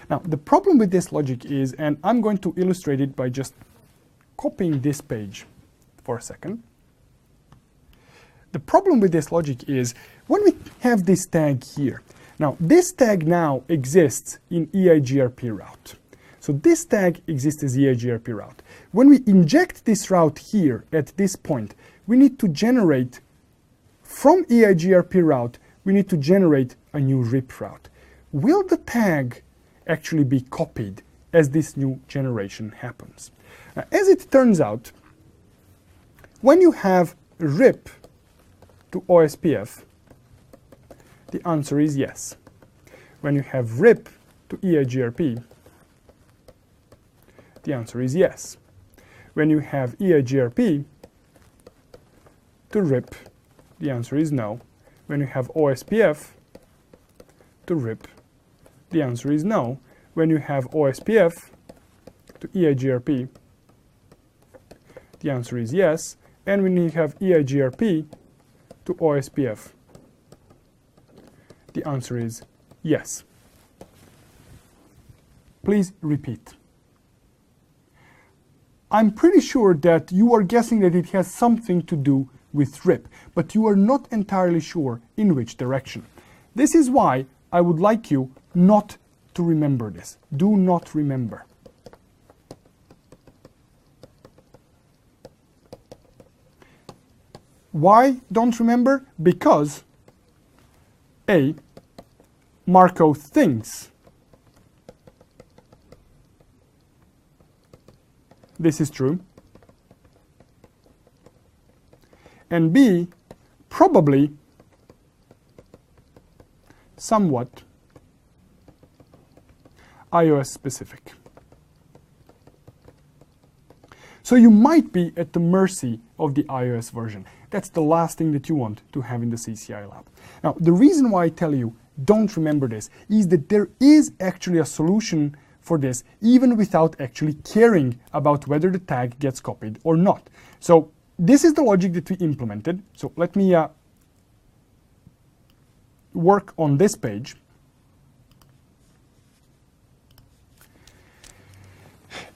Now, the problem with this logic is, and I'm going to illustrate it by just copying this page for a second. The problem with this logic is when we have this tag here. Now, this tag now exists in EIGRP route. So this tag exists as EIGRP route. When we inject this route here at this point, we need to generate, from EIGRP route, we need to generate a new RIP route. Will the tag actually be copied as this new generation happens? Now, as it turns out, when you have RIP to OSPF, The answer is yes. When you have RIP to EIGRP, the answer is yes. When you have EIGRP to RIP, the answer is no. When you have OSPF to RIP, the answer is no. When you have OSPF to EIGRP, the answer is yes. And when you have EIGRP to OSPF, the answer is yes. Please repeat. I'm pretty sure that you are guessing that it has something to do with RIP, but you are not entirely sure in which direction. This is why I would like you not to remember this. Do not remember. Why don't remember? Because A, Marco thinks this is true, and B, probably somewhat iOS specific. So you might be at the mercy of the iOS version. That's the last thing that you want to have in the CCI lab. Now, the reason why I tell you don't remember this is that there is actually a solution for this, even without actually caring about whether the tag gets copied or not. So this is the logic that we implemented. So let me work on this page.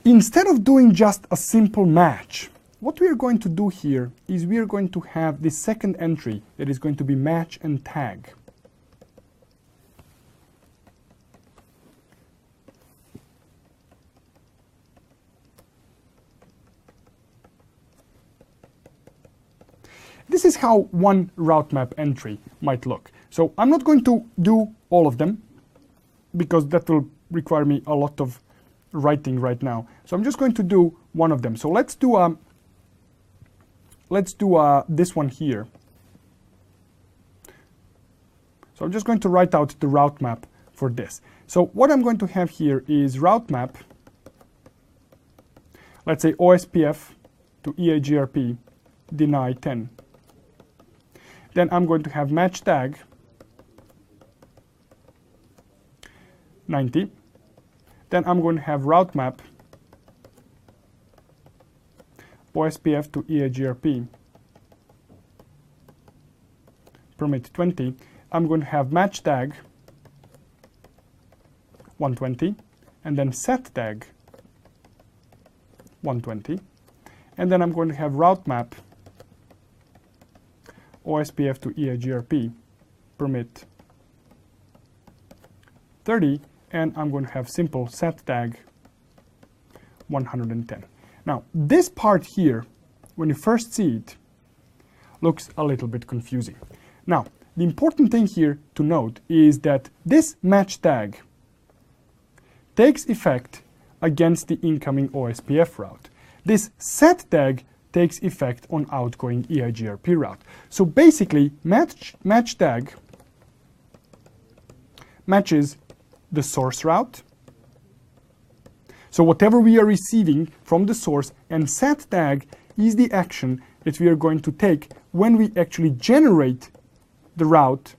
Instead of doing just a simple match, what we are going to do here is we are going to have this second entry that is going to be match and tag. This is how one route map entry might look. So I'm not going to do all of them because that will require me a lot of writing right now. So I'm just going to do one of them. So let's do this one here. So I'm just going to write out the route map for this. So what I'm going to have here is route map, let's say OSPF to EIGRP deny 10. Then I'm going to have match tag 90. Then I'm going to have route map OSPF to EIGRP permit 20. I'm going to have match tag 120 and then set tag 120. And then I'm going to have route map OSPF to EIGRP permit 30. And I'm going to have simple set tag 110. Now, this part here, when you first see it, looks a little bit confusing. Now, the important thing here to note is that this match tag takes effect against the incoming OSPF route. This set tag takes effect on outgoing EIGRP route. So basically, match tag matches the source route, so whatever we are receiving from the source, and set tag is the action that we are going to take when we actually generate the route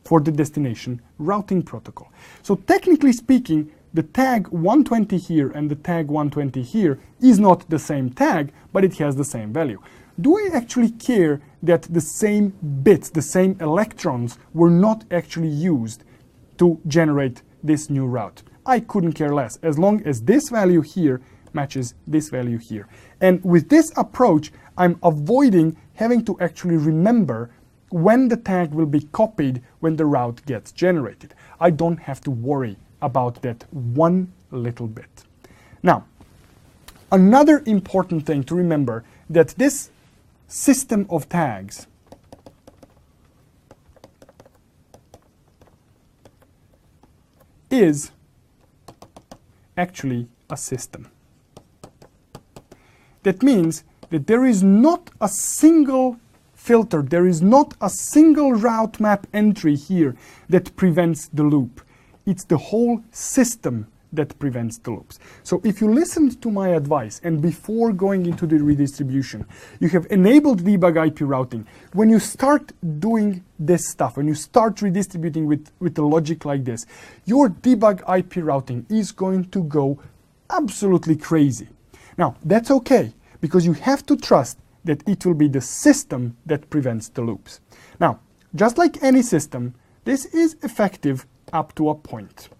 for the destination routing protocol. So technically speaking, the tag 120 here and the tag 120 here is not the same tag, but it has the same value. Do I actually care that the same bits, the same electrons were not actually used to generate this new route? I couldn't care less, as long as this value here matches this value here. And with this approach, I'm avoiding having to actually remember when the tag will be copied when the route gets generated. I don't have to worry about that one little bit. Now, another important thing to remember, that this system of tags is actually a system. That means that there is not a single filter. There is not a single route map entry here that prevents the loop. It's the whole system that prevents the loops. So if you listened to my advice and before going into the redistribution, you have enabled debug IP routing, when you start doing this stuff, when you start redistributing with a logic like this, your debug IP routing is going to go absolutely crazy. Now, that's okay, because you have to trust that it will be the system that prevents the loops. Now, just like any system, this is effective up to a point.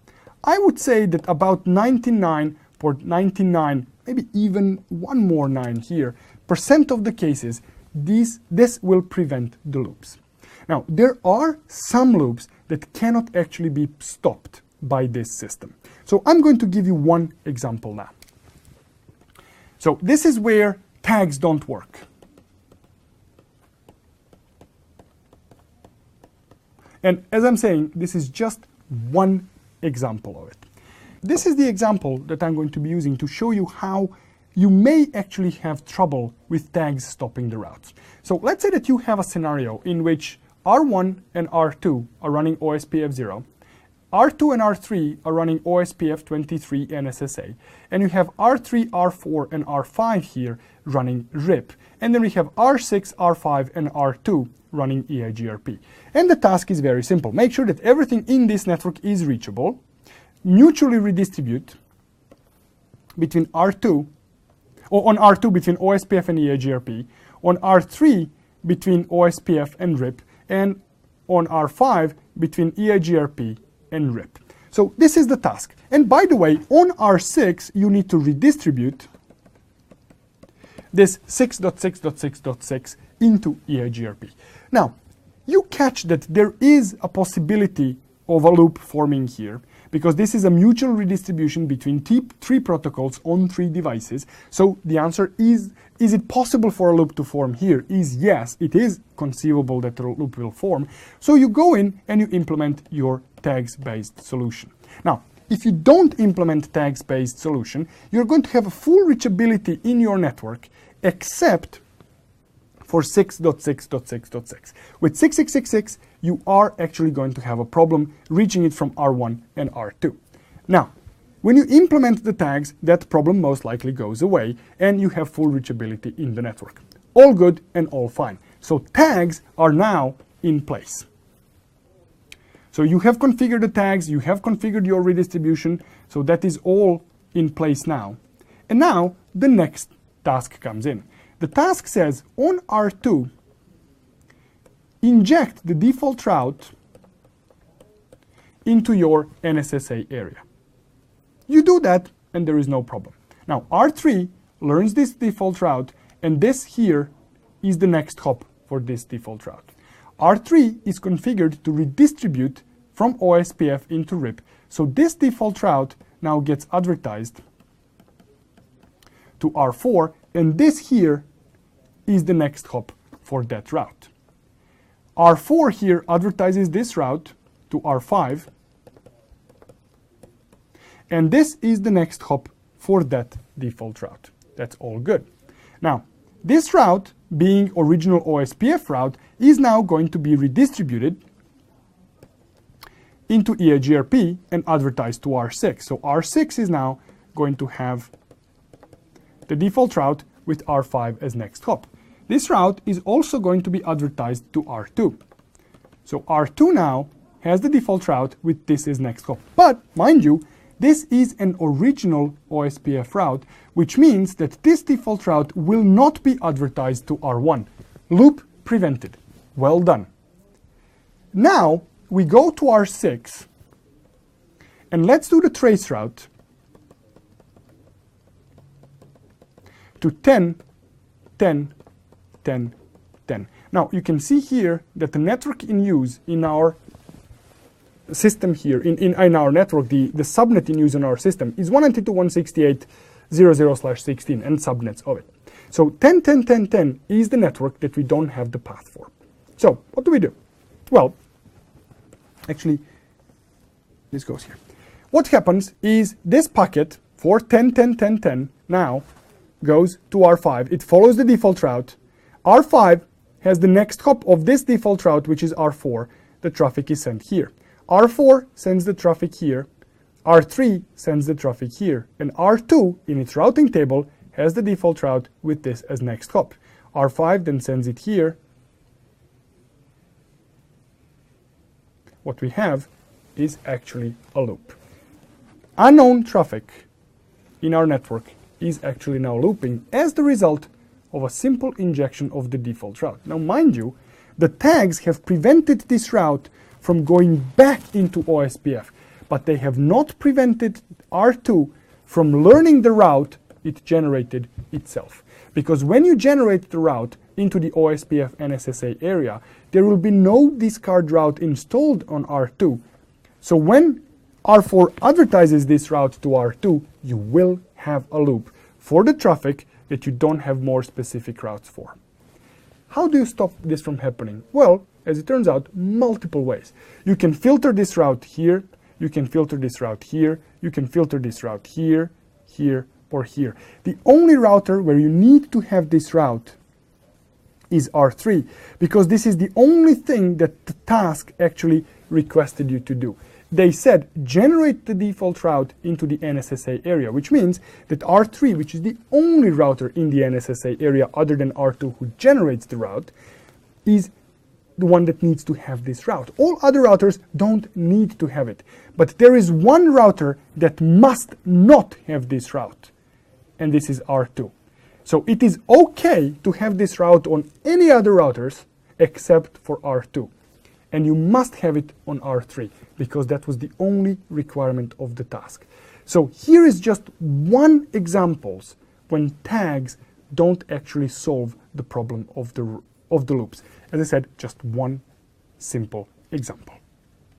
I would say that about 99.99, maybe even one more 9 here, % of the cases, this will prevent the loops. Now, there are some loops that cannot actually be stopped by this system. So I'm going to give you one example now. So this is where tags don't work. And as I'm saying, this is just one example of it. This is the example that I'm going to be using to show you how you may actually have trouble with tags stopping the routes. So let's say that you have a scenario in which R1 and R2 are running OSPF0, R2 and R3 are running OSPF23 and SSA, and you have R3, R4, and R5 here running RIP, and then we have R6, R5, and R2 running EIGRP. And the task is very simple. Make sure that everything in this network is reachable, mutually redistribute between R2, or on R2 between OSPF and EIGRP, on R3 between OSPF and RIP, and on R5 between EIGRP and RIP. So this is the task. And by the way, on R6, you need to redistribute this 6.6.6.6 into EIGRP. Now, you catch that there is a possibility of a loop forming here, because this is a mutual redistribution between three protocols on 3 devices. So the answer is it possible for a loop to form here? Is yes, it is conceivable that a loop will form. So you go in and you implement your tags-based solution. Now, if you don't implement tags-based solution, you're going to have a full reachability in your network, except for 6.6.6.6. With 6666, you are actually going to have a problem reaching it from R1 and R2. Now, when you implement the tags, that problem most likely goes away, and you have full reachability in the network. All good and all fine. So tags are now in place. So you have configured the tags, you have configured your redistribution, so that is all in place now. And now the next task comes in. The task says on R2, inject the default route into your NSSA area. You do that and there is no problem. Now R3 learns this default route, and this here is the next hop for this default route. R3 is configured to redistribute from OSPF into RIP. So this default route now gets advertised to R4, and this here is the next hop for that route. R4 here advertises this route to R5, and this is the next hop for that default route. That's all good. Now, this route, being original OSPF route, is now going to be redistributed into EIGRP and advertised to R6. So R6 is now going to have the default route with R5 as next hop. This route is also going to be advertised to R2. So R2 now has the default route with this as next hop. But mind you, this is an original OSPF route, which means that this default route will not be advertised to R1. Loop prevented. Well done. Now we go to R6 and let's do the trace route to 10, 10, 10, 10. Now you can see here that the network in use in our system here, in our network, the subnet in use in our system is 192.168.00/16 and subnets of it. So 10, 10, 10, 10 is the network that we don't have the path for. So what do we do? Well, actually, this goes here. What happens is this packet for 10, 10, 10, 10 now goes to R5. It follows the default route. R5 has the next hop of this default route, which is R4. The traffic is sent here. R4 sends the traffic here. R3 sends the traffic here. And R2, in its routing table, has the default route with this as next hop. R5 then sends it here. What we have is actually a loop. Unknown traffic in our network is actually now looping as the result of a simple injection of the default route. Now mind you, the tags have prevented this route from going back into OSPF, but they have not prevented R2 from learning the route it generated itself. Because when you generate the route into the OSPF NSSA area, there will be no discard route installed on R2. So when R4 advertises this route to R2, you will have a loop for the traffic that you don't have more specific routes for. How do you stop this from happening? Well, as it turns out, multiple ways. You can filter this route here, you can filter this route here, you can filter this route here, here, or here. The only router where you need to have this route is R3, because this is the only thing that the task actually requested you to do. They said generate the default route into the NSSA area, which means that R3, which is the only router in the NSSA area other than R2 who generates the route, is the one that needs to have this route. All other routers don't need to have it. But there is one router that must not have this route, and this is R2. So it is okay to have this route on any other routers except for R2. And you must have it on R3 because that was the only requirement of the task. So here is just one example when tags don't actually solve the problem of the loops. As I said, just one simple example.